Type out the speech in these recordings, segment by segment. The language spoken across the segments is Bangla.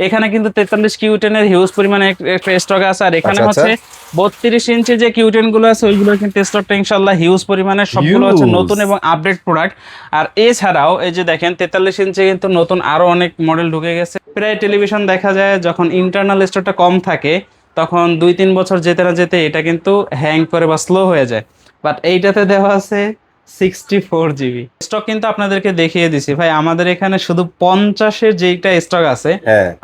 এখানে কিন্তু 43 কিউ10 এর হিউজ পরিমাণে একটা স্টক আছে, আর এখানে হচ্ছে 32 ইঞ্চি যে কিউ10 গুলো আছে ওইগুলো কিন্তু স্টকটা ইনশাআল্লাহ হিউজ পরিমাণে, সবগুলো হচ্ছে নতুন এবং আপডেট প্রোডাক্ট। আর এছাড়াও এই যে দেখেন 43 ইঞ্চি কিন্তু নতুন আরো অনেক মডেল ঢুকে গেছে। প্রায় টেলিভিশন দেখা যায় যখন ইন্টারনাল স্টোরটা কম থাকে তখন 2-3 বছর যেতে না যেতে এটা কিন্তু হ্যাং করে বা স্লো হয়ে যায়, বাট এইটাতে দেওয়া আছে 64 জিবি স্টক। কিন্তু আপনাদেরকে দেখিয়ে দিছি ভাই, আমাদের এখানে শুধু 50-এর যেইটা স্টক আছে,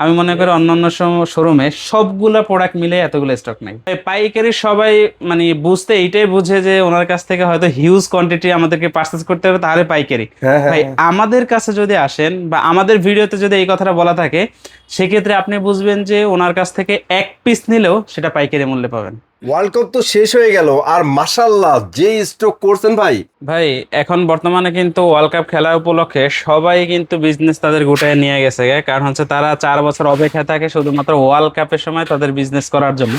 আমি মনে করি অন্যান্য শোরুমে সবগুলা প্রোডাক্ট মিলে এতগুলো স্টক নাই। পাইকারি সবাই মানে বুঝতে এইটাই বুঝে যে ওনার কাছ থেকে হয়তো হিউজ কোয়ান্টিটি আমাদেরকে পারচেজ করতে হবে, তাহলে পাইকারি। ভাই আমাদের কাছে যদি আসেন বা আমাদের ভিডিওতে যদি এই কথাটা বলা থাকে, সেক্ষেত্রে আপনি বুঝবেন যে ওনার কাছ থেকে এক পিস নিলেও সেটা পাইকারি মূল্যে পাবেন। ওয়ার্ল্ড কাপ তো শেষ হয়ে গেল, আর মাশাআল্লাহ যে স্টক করছেন ভাই। ভাই এখন বর্তমানে কিন্তু ওয়ার্ল্ড কাপ খেলা উপলক্ষে সবাই কিন্তু বিজনেস তাদের গোটায় নিয়ে গেছে, কারণ হচ্ছে তারা 4 বছর অপেক্ষা থাকে শুধুমাত্র ওয়ার্ল্ড কাপের সময় তাদের বিজনেস করার জন্য।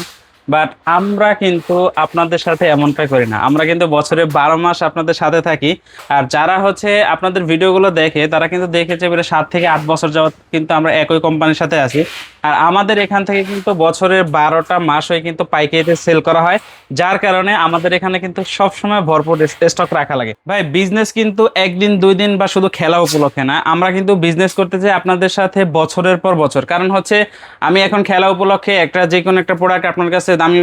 বাট আমরা কিন্তু আপনাদের সাথে এমনটা করি না, আমরা কিন্তু বছরে 12 মাস আপনাদের সাথে থাকি। আর যারা হচ্ছে আপনাদের ভিডিওগুলো দেখে তারা কিন্তু দেখেছে বেশ 7 থেকে 8 বছর যাবত কিন্তু আমরা একই কোম্পানির সাথে আছি। আর আমাদের এখান থেকে কিন্তু বছরের 12টা মাস হয়ে কিন্তু পাইকারিতে সেল করা হয়, যার কারণে আমাদের এখানে কিন্তু সবসময় ভরপুর স্টক রাখা লাগে। ভাই বিজনেস কিন্তু একদিন 2 দিন বা শুধু খেলা উপলক্ষে না, আমরা কিন্তু বিজনেস করতে চাই আপনাদের সাথে বছরের পর বছর। কারণ হচ্ছে আমি এখন খেলা উপলক্ষে একটা যে কোনো একটা প্রোডাক্ট আপনার কাছে আমি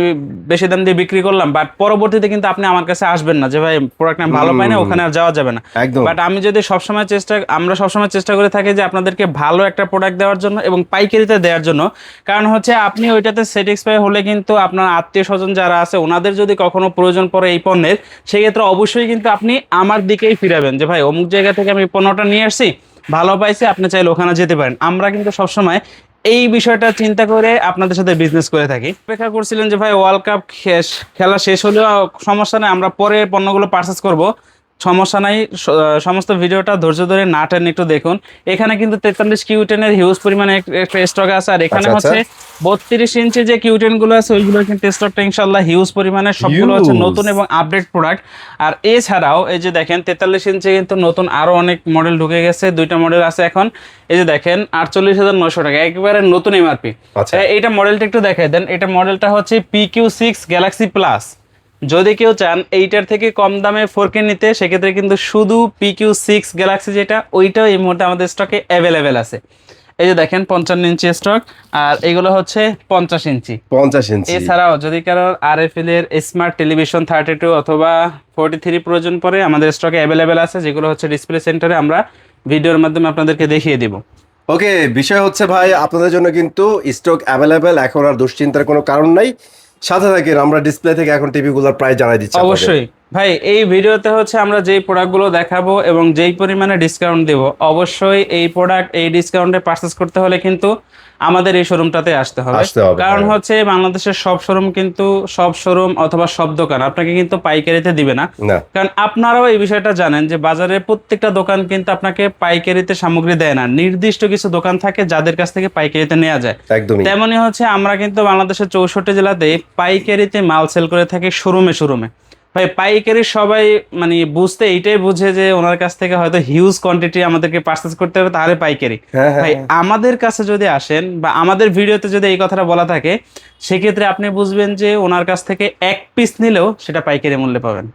বেশি দাম দিয়ে বিক্রি করলাম, বাট পরবর্তীতে কিন্তু আপনি আমার কাছে আসবেন না যে ভাই প্রোডাক্ট আমি ভালো পাই না, ওখানে আর যাওয়া যাবে না। বাট আমি যদি আমরা সবসময় চেষ্টা করে থাকি যে আপনাদেরকে ভালো একটা প্রোডাক্ট দেওয়ার জন্য এবং পাইকারিতে দেওয়ার জন্য। কারণ হচ্ছে আপনি ওইটাতে স্যাটিসফাই হলে কিন্তু আপনার আত্মীয় স্বজন যারা আছে ওনাদের যদি কখনো প্রয়োজন পড়ে এই পণ্যের, সেক্ষেত্রে অবশ্যই কিন্তু আপনি আমার দিকেই ফিরাবেন যে ভাই অমুক জায়গা থেকে আমি পণ্যটা নিয়ে আসছি, ভালো পাইছি, আপনি চাইলে ওখানে যেতে পারেন। আমরা কিন্তু সবসময় এই বিষয়টা চিন্তা করে আপনাদের সাথে বিজনেস করে থাকি। অপেক্ষা করছিলেন যে ভাই ওয়ার্ল্ড কাপ খেলা শেষ হলেও সমস্যা নেই, আমরা পরে পণ্যগুলো পারচেস করব, সমস্যা নাই। সমস্ত ভিডিওটা ধৈর্য ধরে না টেনে একটু দেখুন। এখানে কিন্তু 43 কিউ10 এর হিউজ পরিমাণে একটা স্টক আছে, আর এখানে হচ্ছে 32 ইঞ্চি যে কিউ10 গুলো আছে ওইগুলো কিন্তু স্টকটা ইনশাআল্লাহ হিউজ পরিমাণে, সবগুলো হচ্ছে নতুন এবং আপডেট প্রোডাক্ট। আর এছাড়াও এই যে দেখেন 43 ইঞ্চি কিন্তু নতুন আরো অনেক মডেল ঢুকে গেছে, 2টা মডেল আছে এখন। এই যে দেখেন 48,900 টাকা, একেবারে নতুন এমআরপি। এইটা মডেলটা একটু দেখাই দেন। এটা মডেলটা হচ্ছে PQ6 গ্যালাক্সি প্লাস। যদি কেউ চান এইটার থেকে কম দামে 4K নিতে, সেক্ষেত্রে কিন্তু শুধু PQ6 গ্যালাক্সি যেটা ওইটাও এই মুহূর্তে আমাদের স্টকে অ্যাভেলেবেল আছে। এই যে দেখেন 55 ইঞ্চি স্টক, আর এগুলো হচ্ছে 50 ইঞ্চি। এছাড়াও যদি কারোর RFL এর স্মার্ট টেলিভিশন 32 অথবা 43 প্রয়োজন পড়ে, আমাদের স্টকে অ্যাভেলেবেল আছে, যেগুলো হচ্ছে ডিসপ্লে সেন্টারে আমরা ভিডিওর মাধ্যমে আপনাদেরকে দেখিয়ে দিব। ওকে, বিষয় হচ্ছে ভাই আপনাদের জন্য কিন্তু স্টক অ্যাভেলেবেল, এখন আর দুশ্চিন্তার কোনো কারণ নাই। সাথে থাকেন, আমরা ডিসপ্লে থেকে এখন টিভিগুলোর প্রাইস জানাই দিচ্ছি। অবশ্যই ভাই, এই ভিডিওতে হচ্ছে আমরা যেই প্রোডাক্টগুলো দেখাবো এবং যেই পরিমাণে ডিসকাউন্ট দেব, অবশ্যই এই প্রোডাক্ট এই ডিসকাউন্টে পারচেজ করতে হলে কিন্তু আমাদের এই শোরুমটাতে আসতে হবে। কারণ হচ্ছে বাংলাদেশের সব শোরুম কিন্তু সব শোরুম অথবা সব দোকান আপনাকে কিন্তু পাইকারিতে দিবে না। কারণ আপনারাও এই বিষয়টা জানেন যে বাজারের প্রত্যেকটা দোকান কিন্তু আপনাকে পাইকারিতে সামগ্রী দেয় না, নির্দিষ্ট কিছু দোকান থাকে যাদের কাছ থেকে পাইকারিতে নেওয়া যায়। তেমনই হচ্ছে আমরা কিন্তু বাংলাদেশের 64 জেলাতে পাইকারিতে মাল সেল করে থাকি শোরুমে শোরুমে। ভাই পাইকারি সবাই মানে বুঝতে এইটাই বুঝে যে ওনার কাছ থেকে হয়তো হিউজ কোয়ান্টিটি আমাদেরকে পারচেজ করতে হবে, তাহলে পাইকারি। ভাই আমাদের কাছে যদি আসেন বা আমাদের ভিডিওতে যদি এই কথাটা বলা থাকে, সেক্ষেত্রে আপনি বুঝবেন যে ওনার কাছ থেকে এক পিস নিলেও সেটা পাইকারি মূল্যে পাবেন।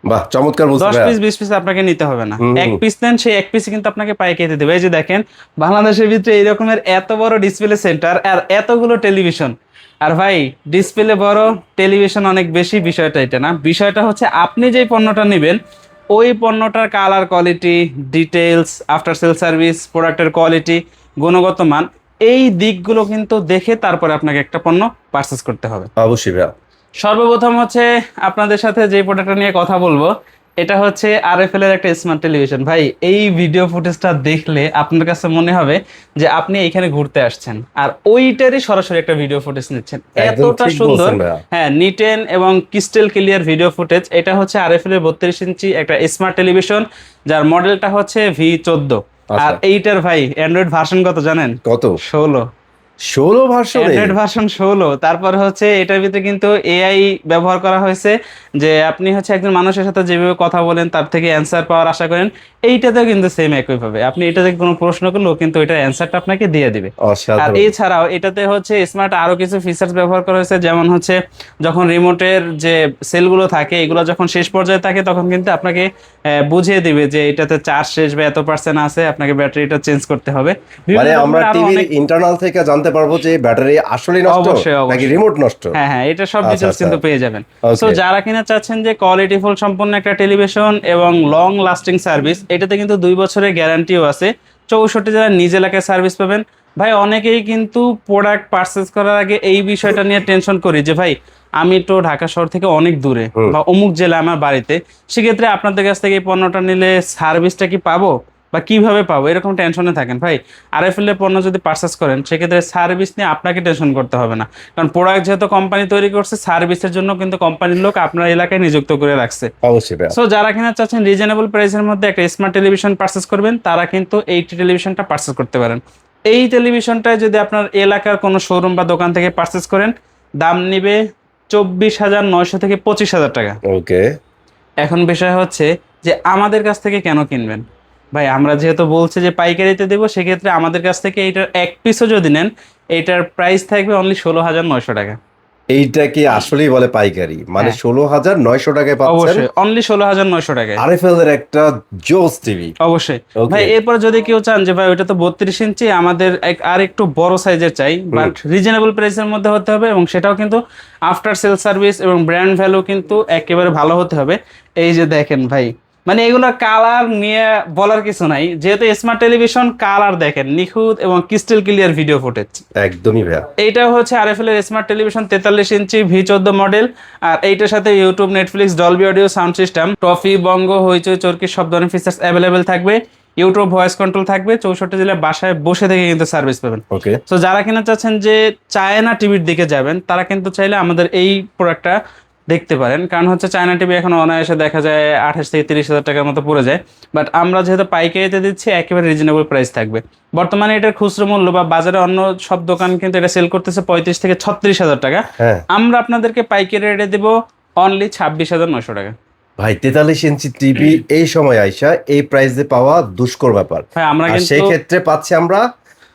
বাহ, চমৎকার। 10 পিস 20 পিস আপনাকে নিতে হবে না, এক পিস নেন, সেই এক পিস কিন্তু আপনাকে পাইকারিতে দেবে। এই যে দেখেন বাংলাদেশের ভিতরে এই রকমের এত বড় ডিসপ্লে সেন্টার আর এতগুলো টেলিভিশন, আর ভাই ডিসপ্লে বড় টেলিভিশন অনেক বেশি, বিষয়টা এটা না। বিষয়টা হচ্ছে আপনি যেই পণ্যটা নেবেন ওই পণ্যটার colour quality, details, after sale service, প্রোডাক্টের কোয়ালিটি, গুণগত মান, এই দিকগুলো কিন্তু দেখে তারপরে আপনাকে একটা পণ্য পারচেজ করতে হবে। অবশ্যই ভাই। সর্বপ্রথম হচ্ছে আপনাদের সাথে যে প্রোডাক্টটা নিয়ে কথা বলবো, এটা হচ্ছে RFL এর একটা স্মার্ট টেলিভিশন। ভাই এই ভিডিও ফুটেজটা দেখলে আপনার কাছে মনে হবে যে আপনি এখানে ঘুরতে আসছেন আর ওইটারই সরাসরি একটা ভিডিও ফুটেজ নিচ্ছেন, এতটা সুন্দর। হ্যাঁ, নিটেন এবং ক্রিস্টাল ক্লিয়ার ভিডিও ফুটেজ। এটা হচ্ছে RFL এর 32 ইঞ্চি একটা স্মার্ট টেলিভিশন, যার মডেলটা হচ্ছে V14। আর এইটার ভাই অ্যান্ড্রয়েড ভার্সন কত জানেন? কত? 16। 16 ভার্সনে? Android version 16। তারপর হচ্ছে এটার ভিতরে কিন্তু এআই ব্যবহার করা হয়েছে, যে আপনি হচ্ছে একজন মানুষের সাথে যেভাবে কথা বলেন তার থেকে অ্যান্সার পাওয়ার আশা করেন, এইটাতেও কিন্তু সেম একইভাবে আপনি এটা থেকে কোনো প্রশ্ন করলেও কিন্তু এটার অ্যান্সারটা আপনাকে দিয়ে দিবে। আর অসাধারণ। এছাড়াও এটাতে হচ্ছে স্মার্ট আরো কিছু ফিচার্স ব্যবহার করা হয়েছে, যেমন হচ্ছে যখন রিমোটের যে সেলগুলো থাকে এগুলো যখন শেষ পর্যায়ে থাকে তখন কিন্তু আপনাকে বুঝিয়ে দিবে যে এটাতে চার্জ শেষ বা এত পার্সেন্ট আছে, আপনাকে ব্যাটারিটা চেঞ্জ করতে হবে। মানে বিভিন্ন আমরা রকমের আরো টিভির অনেক। ইন্টারনাল থেকে জানতে পারবো যে ব্যাটারি আসলেই নষ্ট অবশ্যই নাকি অবশ্যই। রিমোট নষ্ট? হ্যাঁ হ্যাঁ, এটা সব আচ্ছা ডিটেলস আচ্ছা, কিন্তু পেয়ে যাবেন। So okay. যারা কিনা চাচ্ছেন যে কোয়ালিটিফুল সম্পন্ন একটা টেলিভিশন এবং লং লাস্টিং সার্ভিস, এটাতে কিন্তু 2 বছরের গ্যারান্টিও আছে, 64 জেলার নিজ এলাকায় সার্ভিস পাবেন। ভাই অনেকেই কিন্তু প্রোডাক্ট পারচেজ করার আগে এই বিষয়টা নিয়ে টেনশন করি যে ভাই আমি তো ঢাকা শহর থেকে অনেক দূরে হুম। বা অমুক জেলা আমার বাড়িতে, সেক্ষেত্রে আপনাদের কাছ থেকে এই পণ্যটা নিলে সার্ভিসটা কি পাবো বা কিভাবে পাবো, এরকম টেনশনে থাকেন। ভাই আরএফএল এর পণ্য যদি পারচেস করেন সেক্ষেত্রে সার্ভিস নিয়ে আপনাকে টেনশন করতে হবে না, কারণ প্রোডাক্ট যেহেতু কোম্পানি তৈরি করছে, সার্ভিসের জন্য কিন্তু কোম্পানির লোক আপনার এলাকায় নিযুক্ত করে রাখছে। অবশ্যই ভাইয়া। সো যারা কিনা চাচ্ছেন রিজনেবল প্রাইসের মধ্যে একটা স্মার্ট টেলিভিশন পারচেস করবেন, তারা কিন্তু এই টেলিভিশনটা পারচেস করতে পারেন। এই টেলিভিশনটা যদি আপনার এলাকার কোনো শোরুম বা দোকান থেকে পারচেস করেন, দাম নিবে 24,900 থেকে 25,000 টাকা। ওকে। এখন বিষয় হচ্ছে যে আমাদের কাছ থেকে কেন কিনবেন? ভাই আমরা যেহেতু বলছি যে পাইকারিতে দেবো, সেক্ষেত্রে আমাদের কাছ থেকে এইটার এক পিসও যদি নেন, এইটার প্রাইস থাকবে অনলি 16,900 টাকা। এইটা কি আসলেই বলে পাইকারি? মানে হ্যাঁ 16,900 টাকায় পাচ্ছেন অবশ্যই, অনলি 16,900 টাকায়। আরএফএল এর একটা জোস টিভি। অবশ্যই। ওকে। ভাই এরপর যদি কেউ চান যে ভাই ওইটা তো 32 ইঞ্চি, আমাদের আর একটু বড় সাইজের চাই, বাট রিজনেবল প্রাইসের মধ্যে হতে হবে, এবং সেটাও কিন্তু আফটার সেল সার্ভিস এবং ব্র্যান্ড ভ্যালু কিন্তু একেবারে ভালো হতে হবে। এই যে দেখেন ভাই, মানে এগুলো কালার নিয়ে বলার কিছু নাই, যেহেতু স্মার্ট টেলিভিশন, কালার দেখেন নিখুঁত এবং ক্রিস্টাল ক্লিয়ার ভিডিও ফুটেজ। একদমই ভাইয়া। এইটা হচ্ছে আরএফএল এর স্মার্ট টেলিভিশন 43 ইঞ্চি V14 মডেল। আর এইটার সাথে YouTube, Netflix, Dolby audio sound system, Toffee, Bongo, Hoichoi, Chorki সব ধরনের ফিচার্স অ্যাভেলেবেল থাকবে। ইউটিউব ভয়েস কন্ট্রোল থাকবে, 64 জেলায় বাসায় বসে থেকে কিন্তু সার্ভিস পাবেন। ওকে। তো যারা কিনা চাচ্ছেন যে চায়না টিভির দিকে যাবেন, তারা কিন্তু চাইলে আমাদের এই প্রোডাক্টটা দেখতে পারেন, কারণ হচ্ছে চায়না টিভি এখন অনায়াসে দেখা যায় 28 থেকে 30,000 টাকার মতো পড়ে যায়। বাট আমরা যেহেতু পাইকারিতে দিচ্ছি, একেবারে রিজনেবল প্রাইস থাকবে। বর্তমানে এটার খুচরো মূল্য বা বাজারে অন্য সব দোকান কিন্তু এটা সেল করতেছে 35 থেকে 36,000 টাকা। হ্যাঁ আমরা আপনাদেরকে পাইকারি রেটে দেবো অনলি 26,900 টাকা। ভাই, 43 ইঞ্চি টিভি এই সময় আইসা এই প্রাইসে পাওয়া দুষ্কর ব্যাপার। ভাই আমরা আর কিন্তু সেই ক্ষেত্রে পাচ্ছি আমরা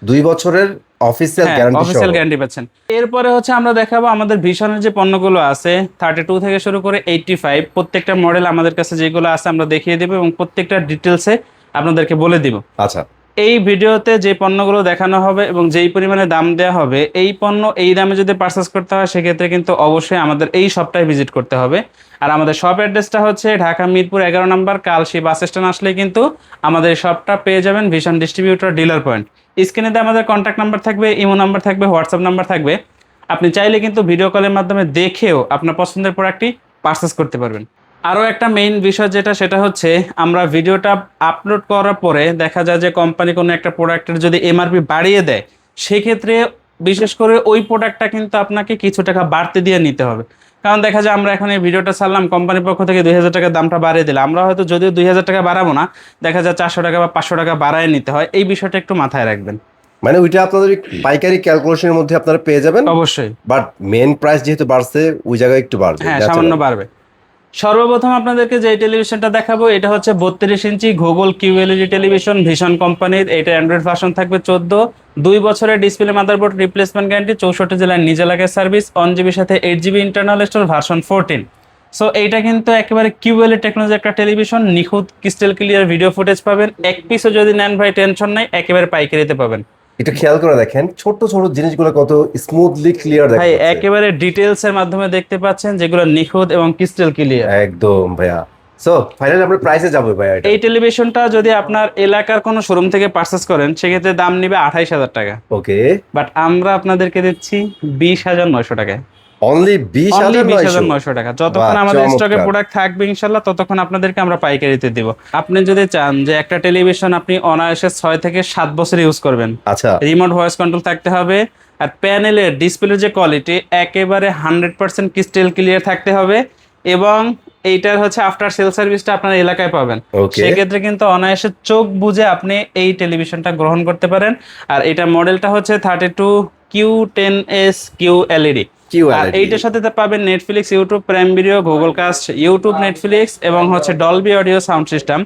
2 বছরের অফিসিয়াল গ্যারান্টি সহ। অফিসিয়াল গ্যারান্টি পাচ্ছেন। এরপরে হচ্ছে আমরা দেখাবো আমাদের ভীষণের যে পণ্যগুলো আছে, 32 থেকে শুরু করে 85 প্রত্যেকটা মডেল আমাদের কাছে যেগুলো আছে আমরা দেখিয়ে দেবো, এবং প্রত্যেকটা ডিটেলসে আপনাদেরকে বলে দিব। আচ্ছা। এই ভিডিওতে যে পণ্যগুলো দেখানো হবে এবং যেই পরিমাণে দাম দেওয়া হবে, এই পণ্য এই দামে যদি পারচেস করতে হয়, সেক্ষেত্রে কিন্তু অবশ্যই আমাদের এই শপটায় ভিজিট করতে হবে। আর আমাদের শপ অ্যাড্রেসটা হচ্ছে ঢাকা মিরপুর 11 নম্বর, কালশী বাস স্ট্যান্ড আসলে কিন্তু আমাদের এই শপটা পেয়ে যাবেন, ভীষণ ডিস্ট্রিবিউটর ডিলার পয়েন্ট। স্ক্রিনেতে আমাদের কন্ট্যাক্ট নাম্বার থাকবে, ইমো নাম্বার থাকবে, হোয়াটসঅ্যাপ নাম্বার থাকবে। আপনি চাইলে কিন্তু ভিডিও কলের মাধ্যমে দেখেও আপনার পছন্দের প্রোডাক্টটি পারচেস করতে পারবেন। আরও একটা মেইন বিষয় যেটা, সেটা হচ্ছে আমরা ভিডিওটা আপলোড করার পরে দেখা যায় যে কোম্পানি কোনো একটা প্রোডাক্টের যদি এমআরপি বাড়িয়ে দেয়, সেক্ষেত্রে বিশেষ করে ওই প্রোডাক্টটা কিন্তু আপনাকে কিছু টাকা বাড়তি দিয়ে নিতে হবে। কারণ দেখা যায় আমরা এখন এই ভিডিওটা ছাড়লাম, কোম্পানির পক্ষ থেকে 2,000 টাকা দামটা বাড়িয়ে দিলে, আমরা হয়তো যদিও 2,000 টাকা বাড়াবো না, দেখা যায় 400 টাকা বা 500 টাকা বাড়ায় নিতে হয়। এই বিষয়টা একটু মাথায় রাখবেন। মানে ওইটা আপনাদের পাইকারি ক্যালকুলেশনের মধ্যে আপনারা পেয়ে যাবেন, অবশ্যই। বাট মেন প্রাইস যেহেতু বাড়ছে ওই জায়গায় একটু বাড়বে। হ্যাঁ That's সামান্য all. বাড়বে। সর্বপ্রথম আপনাদেরকে যে টেলিভিশনটা দেখাবো, এটা হচ্ছে 32 ইঞ্চি গুগল কিউএলইডি টেলিভিশন, ভীষণ কোম্পানির। এটা অ্যান্ড্রয়েড ভার্সন থাকবে 14, 2 বছরের ডিসপ্লে, মাদারবোর্ড রিপ্লেসমেন্ট গ্যারান্টি, 64 জেলার নিজ এলাকায় সার্ভিস, 1 GB সাথে 8 GB internal store, version 14। So এইটা কিন্তু একেবারে কিউএলই টেকনোলজি একটা টেলিভিশন, নিখুঁত ক্রিস্টাল ক্লিয়ার ভিডিও ফুটেজ পাবেন। এক পিসও যদি নেন ভাই টেনশন নাই, একেবারে পাইকারিতে পাবেন। একটু খেয়াল করে দেখেন ছোট ছোট জিনিসগুলো কত স্মুথলি ক্লিয়ার দেখা ভাই যাচ্ছে। একেবারে ডিটেলস এর মাধ্যমে দেখতে পাচ্ছেন, যেগুলো নিখুঁত এবং ক্রিস্টাল ক্লিয়ার। একদম ভাইয়া। সো ফাইনালি আমরা প্রাইসে যাবো ভাইয়া। এই টেলিভিশনটা যদি আপনার এলাকার কোনো শোরুম থেকে পারচেস করেন, সেক্ষেত্রে দাম নিবে 28,000 টাকা। ওকে। বাট আমরা আপনাদেরকে দিচ্ছি 20,900 টাকায়। অনলি অনলি 20,900 20,900 টাকা। যতক্ষণ বাহ, আমাদের স্টকে চমৎকার। প্রোডাক্ট থাকবে ইনশাল্লাহ, ততক্ষণ আপনাদেরকে আমরা পাইকারিতে দিব। আপনি যদি চান যে একটা টেলিভিশন আপনি অনায়াসে 6 থেকে 7 বছর ইউজ করবেন, আচ্ছা। রিমোট ভয়েস কন্ট্রোল থাকতে হবে, আর প্যানেলের ডিসপ্লের যে কোয়ালিটি একেবারে 100% ক্রিস্টাল ক্লিয়ার থাকতে হবে, এবং এইটার হচ্ছে আফটার সেল সার্ভিসটা আপনার এলাকায় পাবেন। Okay. সেক্ষেত্রে কিন্তু অনায়াসে চোখ বুঝে আপনি এই টেলিভিশনটা গ্রহণ করতে পারেন। আর এটা মডেলটা হচ্ছে 32 Q10s QLED। আর QLED এইটার সাথে পাবেন Netflix, YouTube Prime Video, Google Cast, YouTube, Netflix এবং হচ্ছে ডলবি অডিও সাউন্ড সিস্টেম।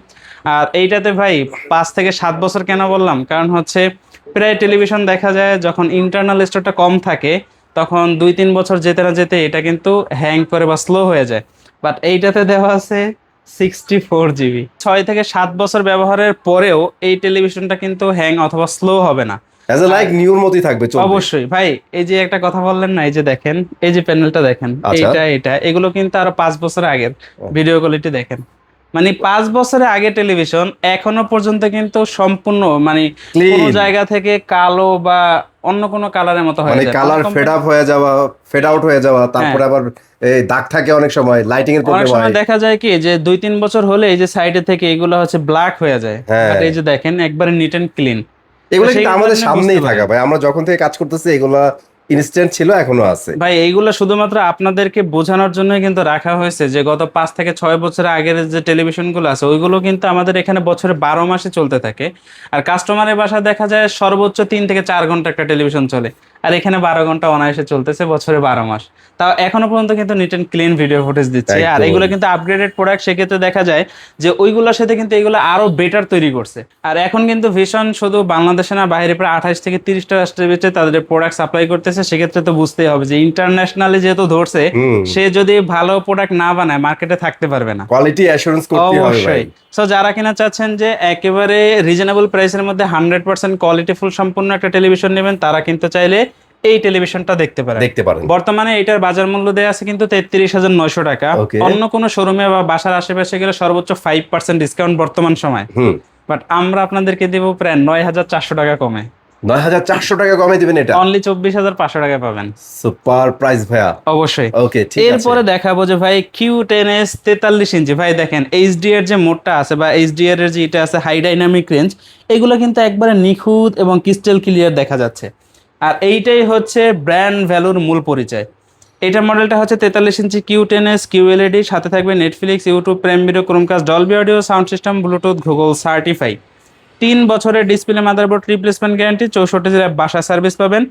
আর এইটাতে ভাই 5 থেকে 7 বছর কেন বললাম, কারণ হচ্ছে প্রায় টেলিভিশন দেখা যায় যখন ইন্টারনাল স্টোরটা কম থাকে তখন 2-3 বছর যেতে না যেতে এটা কিন্তু হ্যাং করে বা স্লো হয়ে যায়। বাট এইটাতে দেওয়া আছে 64 GB। 6 থেকে 7 বছর ব্যবহারের পরেও এই টেলিভিশনটা কিন্তু হ্যাং অথবা স্লো হবে না। অ্যাজ এ লাইক নিউর মতই থাকবে, চলবে। অবশ্যই ভাই, এই যে একটা কথা বললেন না, এই যে দেখেন এই যে প্যানেলটা দেখেন, আচ্ছা। এটা এগুলো কিন্তু আরো 5 বছর আগের ভিডিও কোয়ালিটি দেখেন। মানে 5 বছরের আগে টেলিভিশন এখনো পর্যন্ত কিন্তু সম্পূর্ণ মানে কোনো Clean। জায়গা থেকে কালো বা অন্য কোনো কালারের মতো হয়ে মানে যায়। কালার ফেড আপ হয়ে যাওয়া, ফেড আউট হয়ে যাওয়া, তারপরে আবার এই দাগ থাকে অনেক সময়, লাইটিং এর অনেক প্রবলেম সময় হয়। দেখা যায় কি যে 2-3 বছর হলে এই যে সাইডে থেকে এগুলো হচ্ছে ব্ল্যাক হয়ে যায়। হ্যাঁ। বাট এই যে দেখেন একবারে নিট এন্ড ক্লিন। এগুলো সেই কিন্তু আমাদের কারণে সামনেই বুঝতে থাকা পারেন। ভাই, আমরা যখন থেকে কাজ করতেছি এগুলা ইনস্ট্যান্ট ছিল, এখনো আছে। ভাই এইগুলো শুধুমাত্র আপনাদেরকে বোঝানোর জন্যই কিন্তু রাখা হয়েছে যে গত 5 থেকে 6 বছরের আগের যে টেলিভিশনগুলো আছে ওইগুলো কিন্তু আমাদের এখানে বছরে 12 মাসে চলতে থাকে। আর কাস্টমারের বাসায় দেখা যায় সর্বোচ্চ 3 থেকে 4 ঘন্টা একটা টেলিভিশন চলে, আর এখানে 12 ঘন্টা অনায়াসে চলতেছে বছরে 12 মাস। তাও এখনো পর্যন্ত কিন্তু neat and clean video footage দিচ্ছে। আর একদম। এগুলো কিন্তু আপগ্রেডেড প্রোডাক্ট, সেক্ষেত্রে দেখা যায় যে ওইগুলোর সাথে কিন্তু এগুলো আরো বেটার তৈরি করছে। আর এখন কিন্তু ভীষণ শুধু বাংলাদেশে না, বাইরে প্রায় 28 থেকে 30টা রাষ্ট্রের ভিতরে তাদের প্রোডাক্ট সাপ্লাই করতেছে। সেক্ষেত্রে তো বুঝতেই হবে যে ইন্টারন্যাশনালি যেহেতু ধরছে, সে যদি ভালো প্রোডাক্ট না বানায় মার্কেটে থাকতে পারবে না। কোয়ালিটি অ্যাসুরেন্স করতে হবে ভাই। অবশ্যই। সো যারা কিনা চাচ্ছেন যে একেবারে রিজনেবল প্রাইসের মধ্যে 100% কোয়ালিটিফুল সম্পূর্ণ একটা টেলিভিশন নেবেন, তারা কিন্তু চাইলে এই টেলিভিশনটা দেখতে পারেন। দেখতে পারেন। বর্তমানে এটার বাজার মূল্য দেওয়া আছে কিন্তু 33,900 টাকা। Okay। অন্য কোনো শোরুমে বা বাসার আশেপাশে গেলে সর্বোচ্চ 5% ডিসকাউন্ট বর্তমান সময়। বাট আমরা আপনাদেরকে দেব প্রায় 9,400 টাকা কমে। 9,400 টাকা কমে দিবেন এটা? অনলি 24,500 টাকা পাবেন। সুপার প্রাইস ভাইয়া। অবশ্যই। ওকে, ঠিক আছে। এরপরে দেখাবো যে ভাই Q10s 43 ইঞ্চি। ভাই দেখেন এইচডি এর যে মোডটা আছে বা এইচডি এর যে এটা আছে হাই ডাইনামিক রেঞ্জ, এগুলো কিন্তু একবারে নিখুঁত এবং ক্রিস্টাল ক্লিয়ার দেখা যাচ্ছে। আর এইটাই হচ্ছে ব্র্যান্ড ভ্যালুর মূল পরিচয়। এইটার মডেলটা হচ্ছে 43 ইঞ্চি Q10s QLED, সাথে থাকবে Netflix, YouTube Prime video, Chromecast, Dolby audio sound system, Bluetooth, Google certify. 3 বছরের ডিসপ্লে, মাদারবোর্ড রিপ্লেসমেন্ট গ্যারান্টি, 64 জেলায় বাসা সার্ভিস পাবেন।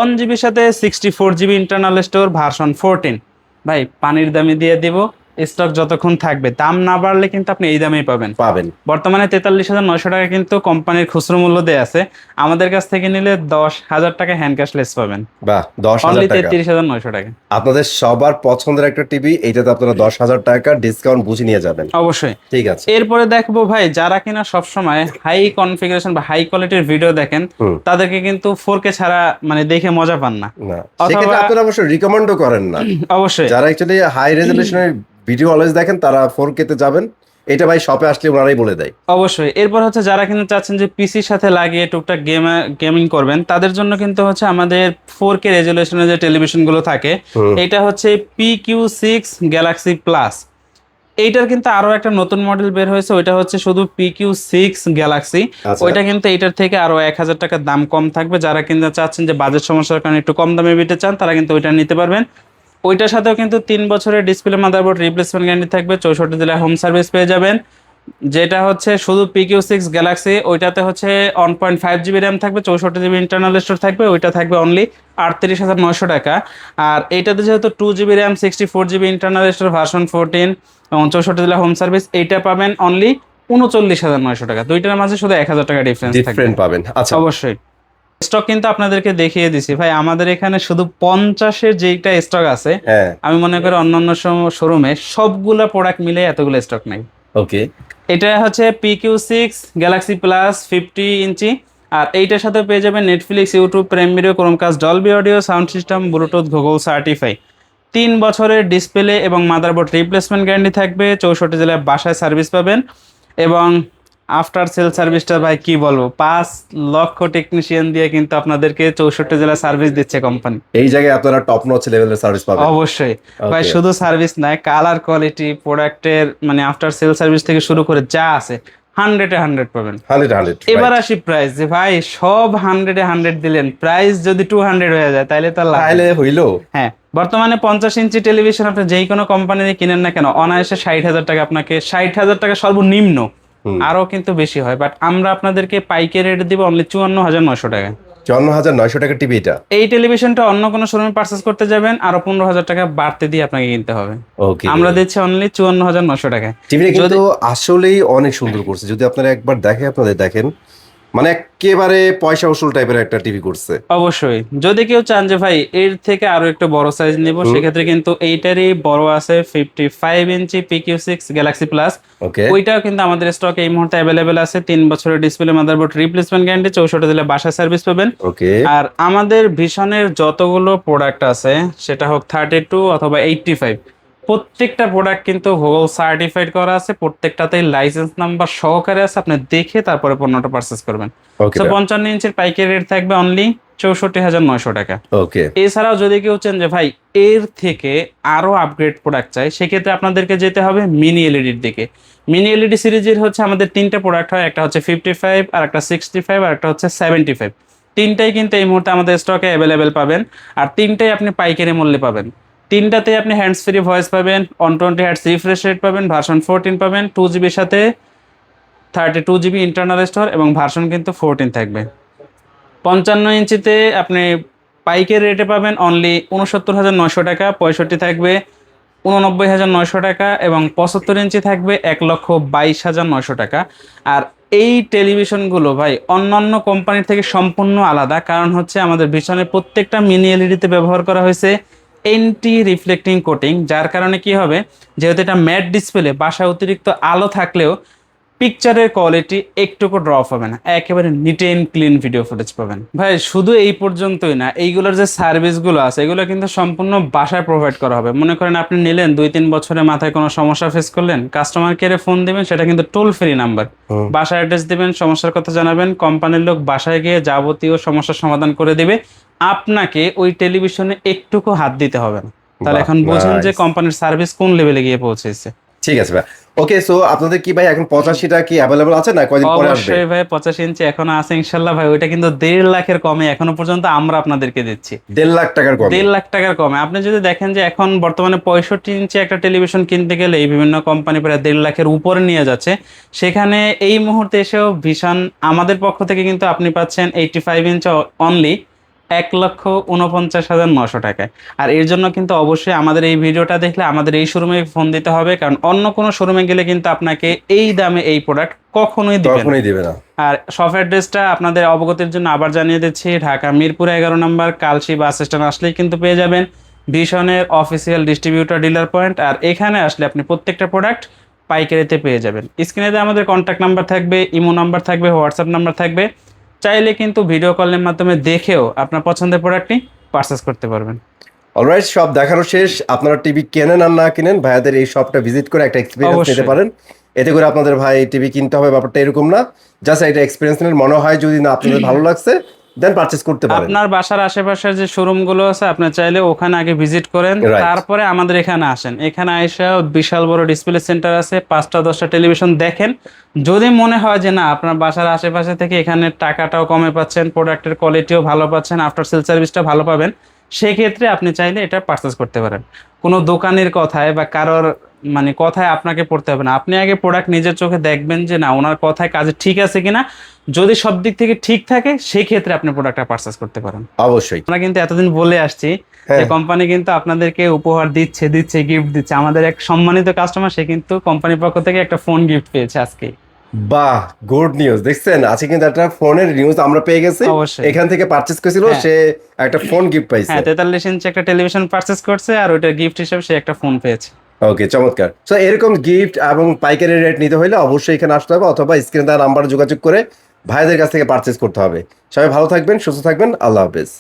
1 GB সাথে 64 GB ইন্টারনাল স্টোর, ভার্সন 14। ভাই পানির দামে দিয়ে দিব, স্টক যতক্ষণ থাকবে, দাম না বাড়লে কিন্তু আপনি এই দামেই পাবেন। বর্তমানে 43,900 টাকা কিন্তু কোম্পানির খুচরো মূল্য দেয়া আছে। আমাদের কাছ থেকে নিলে 10,000 টাকা হ্যান্ড ক্যাশ লেস পাবেন। বাহ, 10,000 অনলি টাকা। 33,900 টাকা। আপনাদের সবার পছন্দের একটা টিভি, এইটাতে আপনারা 10,000 টাকা ডিসকাউন্ট বুঝে নিয়ে যাবেন। অবশ্যই। ঠিক আছে। এরপরে দেখবো ভাই যারা কিনা সবসময় হাই কনফিগারেশন বা হাই কোয়ালিটির ভিডিও দেখেন, তাদেরকে কিন্তু 4K ছাড়া মানে দেখে মজা পান না। সেক্ষেত্রে আপনারা অবশ্যই রিকমেন্ডও করেন না। অবশ্যই। যারা অ্যাকচুয়ালি হাই রেজলিউশনের ভিডিও অলওয়েজ দেখেন তারা 4K তে যাবেন, এটা ভাই শপে আসলে ওনারাই বলে দেয়। অবশ্যই। এরপর হচ্ছে যারা কিন্তু চাচ্ছেন যে পিসির সাথে লাগিয়ে টুকটাক গেমিং করবেন, তাদের জন্য কিন্তু হচ্ছে আমাদের 4K রেজলিউশনের যে টেলিভিশনগুলো থাকে, এটা হচ্ছে PQ6 গ্যালাক্সি প্লাস। এইটার কিন্তু আরো একটা নতুন মডেল বের হয়েছে, ওইটা হচ্ছে শুধু PQ6 গ্যালাক্সি। ওইটা কিন্তু এটার থেকে আরো 1,000 টাকা দাম কম থাকবে। যারা কিন্তু চাচ্ছেন যে বাজেট সমস্যার কারণে একটু কম দামে নিতে চান, তারা কিন্তু ওইটা নিতে পারবেন। ওইটার সাথেও কিন্তু 3 বছরের ডিসপ্লে, মাদারবোর্ড রিপ্লেসমেন্ট গ্যারান্টি থাকবে, 64 জেলায় হোম সার্ভিস পেয়ে যাবেন। যেটা হচ্ছে শুধু PQ6 গ্যালাক্সি, ওইটাতে হচ্ছে 1.5 GB র্যাম থাকবে, 64 GB ইন্টারনাল স্টোর থাকবে, ওইটা থাকবে অনলি 38,900 টাকা। আর এইটাতে যেহেতু 2 GB RAM, 64 GB internal store, version 14 এবং 64 জেলা হোম সার্ভিস, এইটা পাবেন অনলি 39,900 টাকা। দুইটার মাঝে শুধু 1,000 টাকা ডিফারেন্স পাবেন। আচ্ছা, অবশ্যই। স্টক কিন্তু আপনাদেরকে দেখিয়ে দিছি ভাই, আমাদের এখানে শুধু 50-এর যেটা স্টক আছে, আমি মনে করি অন্যান্য শোরুমে সবগুলা প্রোডাক্ট মিলে এতগুলো স্টক নাই। ওকে। এটা হচ্ছে PQ6 গ্যালাক্সি প্লাস 50 ইঞ্চি। আর এইটার সাথে পেয়ে যাবেন Netflix, YouTube Prime video, Chromecast, Dolby audio sound system, Bluetooth, Google certify. 3 বছরের ডিসপ্লে এবং মাদারবোর্ড রিপ্লেসমেন্ট গ্যারান্টি থাকবে, 64 জেলায় বাসায় সার্ভিস পাবেন। এবং আফটার সেল সার্ভিসটা ভাই কি বলবো, 5 লক্ষ টেকনিশিয়ান দিয়ে কিন্তু আপনাদেরকে 64 জেলা সার্ভিস দিচ্ছে কোম্পানি। এই জায়গায় আপনারা টপ নচ লেভেলের সার্ভিস পাবেন। অবশ্যই ভাই, শুধু সার্ভিস নয়, কালার কোয়ালিটি, প্রোডাক্টের মানে আফটার সেল সার্ভিস থেকে শুরু করে যা আছে 100-এ 100 পাবেন। 100 এবার আসি প্রাইস, যে ভাই সব 100-এ 100 দিলেন, প্রাইস যদি 200 হয়ে যায় তাহলে তো তাহলে হইলো। হ্যাঁ, বর্তমানে 50 ইঞ্চি টেলিভিশন আপনি যেই কোনো কোম্পানি কিনেন না কেন, অনায়াসে 60,000 টাকা, আপনাকে 60,000 টাকা সর্বনিম্ন, আরো কিন্তু বেশি হয়। বাট আমরা আপনাদেরকে পাইকারি রেট দিব অনলি 54,900 টাকা। 54,900 টাকা টিভি এটা। এই টেলিভিশনটা অন্য কোনো শোরুমে পারচেস করতে যাবেন আরো 15,000 টাকা বাড়তে দিয়ে আপনাকে কিনতে হবে। ওকে, আমরা দিচ্ছি অনলি 54,900 টাকায়। টিভিটা কিন্তু আসলেই অনেক সুন্দর করছে, যদি আপনারা একবার আপনাদের দেখেন, মানে একেবারে পয়সা উসুল টাইপের একটা টিভি করছে। অবশ্যই যদি কেউ চান যে ভাই এর থেকে আরো একটু বড় সাইজ নিব, সেক্ষেত্রে কিন্তু এইটারই বড় আছে 55 ইঞ্চি PQ6 গ্যালাক্সি প্লাস। ওকে, ওইটাও কিন্তু আমাদের স্টকে এই মুহূর্তে অ্যাভেলেবেল আছে। 3 বছরের ডিসপ্লে, মাদারবোর্ড রিপ্লেসমেন্ট গ্যারান্টি, 64 দিলে বাসা সার্ভিস পাবেন। ওকে, আর আমাদের ভিশনের যতগুলো প্রোডাক্ট আছে, সেটা হোক 32 অথবা 85, প্রত্যেকটা প্রোডাক্ট কিন্তু গুগল সার্টিফাইড করা আছে, প্রত্যেকটাতেই লাইসেন্স নাম্বার সহকারে আছে। আপনি দেখে তারপরে পণ্যটা পারচেস করবেন। ওকে, তো 55 ইঞ্চির পাইকারি রেট থাকবে অনলি 64,900 টাকা। ওকে, এছাড়াও যদি কেউ চান যে ভাই এর থেকে আরো আপগ্রেড প্রোডাক্ট চাই, সেক্ষেত্রে আপনাদেরকে যেতে হবে মিনি এলইডির দিকে। মিনি এলইডি সিরিজের হচ্ছে আমাদের 3টা প্রোডাক্ট হয়, একটা হচ্ছে 55, আর একটা 65, আর একটা হচ্ছে 75। তিনটাই কিন্তু এই মুহূর্তে আমাদের স্টকে অ্যাভেলেবেল পাবেন, আর তিনটাই আপনি পাইকারি মূল্যে পাবেন। তিনটাতে আপনি হ্যান্ডস ফ্রি ভয়েস পাবেন, 120 হার্টজ রিফ্রেশ রেট পাবেন, ভার্সন 14 পাবেন, 2GB সাথে 32GB ইন্টারনাল স্টোর, এবং ভার্সন কিন্তু 14 থাকবে। 55 ইঞ্চিতে আপনি পাইকারি রেটে পাবেন অনলি 69,900 টাকা, 65 থাকবে 89,900 টাকা, এবং 75 ইঞ্চি থাকবে 1,22,900 টাকা। আর এই টেলিভিশনগুলো ভাই অন্যান্য কোম্পানির থেকে সম্পূর্ণ আলাদা, কারণ হচ্ছে আমাদের ভিশনের প্রত্যেকটা মিনি এলইডিতে ব্যবহার করা হয়েছে এন্টি রিফ্লেক্টিং কোটিং, যার কারণে কি হবে, যেহেতু এটা ম্যাট ডিসপ্লে, বাসায় অতিরিক্ত আলো থাকলেও পিকচারের কোয়ালিটি একটুকু ড্রপ হবে না, একেবারে neat and clean video footage পাবেন। ভাই শুধু এই পর্যন্তই না, এইগুলোর যে সার্ভিসগুলো আছে এগুলো কিন্তু সম্পূর্ণ বাসায় প্রোভাইড করা হবে। মনে করেন আপনি নিলেন 2-3 বছরের মাথায় কোনো সমস্যা ফেস করলেন, কাস্টমার কেয়ারে ফোন দিবেন, সেটা কিন্তু টোল ফ্রি নাম্বার। বাসায় অ্যাড্রেস দিবেন, সমস্যার কথা জানাবেন, কোম্পানির লোক বাসায় গিয়ে যাবতীয় সমস্যার সমাধান করে দিবে। আপনাকে ওই টেলিভিশনে একটুকু হাত দিতে হবে না। তাহলে এখন বুঝুন যে কোম্পানির সার্ভিস কোন লেভেলে গিয়ে পৌঁছেছে। ঠিক আছে ভাই। ওকে, সো আপনাদের কি ভাই এখন 85টা কি অ্যাভেলেবল আছে না কয়দিন পরে আসবে? অবশ্যই ভাই, 85 ইঞ্চি এখনো আছে ইনশাল্লাহ ভাই। ওইটা কিন্তু 1.5 লাখের কমে এখনো পর্যন্ত আমরা আপনাদেরকে দিচ্ছি। 1.5 লাখ টাকার কম? 1.5 লাখ টাকার কমে। আপনি যদি দেখেন যে এখন বর্তমানে 65 ইঞ্চি একটা টেলিভিশন কিনতে গেলে এই বিভিন্ন কোম্পানি প্রায় 1.5 লাখের উপরে নিয়ে যাচ্ছে, সেখানে এই মুহূর্তে এসেও ভীষণ আমাদের পক্ষ থেকে কিন্তু আপনি পাচ্ছেন 85 ইঞ্চি অনলি 1,49,900 টাকায়। আর এর জন্য কিন্তু অবশ্যই আমাদের এই ভিডিওটা দেখলে আমাদের এই শোরুমে ফোন দিতে হবে, কারণ অন্য কোনো শোরুমে গেলে কিন্তু আপনাকে এই দামে এই প্রোডাক্ট কখনোই দিবে না। আর শপ অ্যাড্রেসটা আপনাদের অবগতির জন্য আবার জানিয়ে দিচ্ছি, ঢাকা মিরপুর 11 নম্বর কালশি বাস স্ট্যান্ড আসলেই কিন্তু পেয়ে যাবেন ভিশনের অফিসিয়াল ডিস্ট্রিবিউটর ডিলার পয়েন্ট। আর এখানে আসলে আপনি প্রত্যেকটা প্রোডাক্ট পাইকারিতে পেয়ে যাবেন। স্ক্রিনে আমাদের কন্ট্যাক্ট নাম্বার থাকবে, ইমো নাম্বার থাকবে, হোয়াটসঅ্যাপ নাম্বার থাকবে। চাইলে কিন্তু ভিডিও কলের মাধ্যমে দেখেও আপনার পছন্দের প্রোডাক্টটি পারচেস করতে পারবেন। অলরাইট, সব দেখানো শেষ। আপনারা টিভি কেনেন আর না কিনেন, ভাইয়াদের এই শপটা ভিজিট করে একটা এক্সপিরিয়েন্স নিতে পারেন। এতে করে আপনাদের ভাই টিভি কিনতে হবে ব্যাপারটা এরকম না, জাস্ট একটা এক্সপিরিয়েন্স নিলে মনে হয় যদি না আপনাদের ভালো লাগছে দেন পারচেজ করতে পারেন। আপনার বাসার আশেপাশের যে শোরুমগুলো আছে আপনি চাইলে ওখানে আগে ভিজিট করেন, তারপরে আমাদের এখানে আসেন। এখানে আইসা বিশাল বড় ডিসপ্লে সেন্টার আছে, 5টা-10টা টেলিভিশন দেখেন। যদি মনে হয় যে না আপনার বাসার আশেপাশে থেকে এখানে টাকাটাও কমে পাচ্ছেন, প্রোডাক্টের কোয়ালিটিও ভালো পাচ্ছেন, আফটার সেল সার্ভিসটা ভালো পাবেন, সেক্ষেত্রে আপনি চাইলে এটা পারচেস করতে পারেন। কোনো দোকানের কথায় বা কারোর মানে কথায় আপনাকে পড়তে হবে না। আপনি আগে প্রোডাক্ট নিজের চোখে দেখবেন যে না ওনার কথায় কাজে ঠিক আছে কিনা। যদি সব দিক থেকে ঠিক থাকে সেই ক্ষেত্রে আপনি প্রোডাক্টটা পারচেস করতে পারেন। অবশ্যই আমরা কিন্তু এতদিন বলে আসছি যে কোম্পানি কিন্তু আপনাদেরকে উপহার দিচ্ছে গিফট দিচ্ছে। আমাদের এক সম্মানিত কাস্টমার, সে কিন্তু কোম্পানির পক্ষ থেকে একটা ফোন গিফট পেয়েছে আজকে। বাহ, গুড নিউজ। দেখছেন আজকে কিন্তু একটা ফোনের নিউজ আমরা পেয়ে গেছি। এখান থেকে পারচেজ করেছিল, সে একটা ফোন গিফট পাইছে। হ্যাঁ, 43 ইঞ্চি একটা টেলিভিশন পারচেজ করছে, আর ওইটার গিফট হিসেবে সে একটা ফোন পেয়েছে। ওকে, চমৎকার। সো এরকম গিফট এবং পাইকারি রেট নিতে হলে অবশ্যই এখানে আসতে হবে, অথবা স্ক্রিনে দেওয়া নাম্বারে যোগাযোগ করে ভাইদের কাছ থেকে পারচেজ করতে হবে। সবাই ভালো থাকবেন, সুস্থ থাকবেন, আল্লাহ হাফেজ।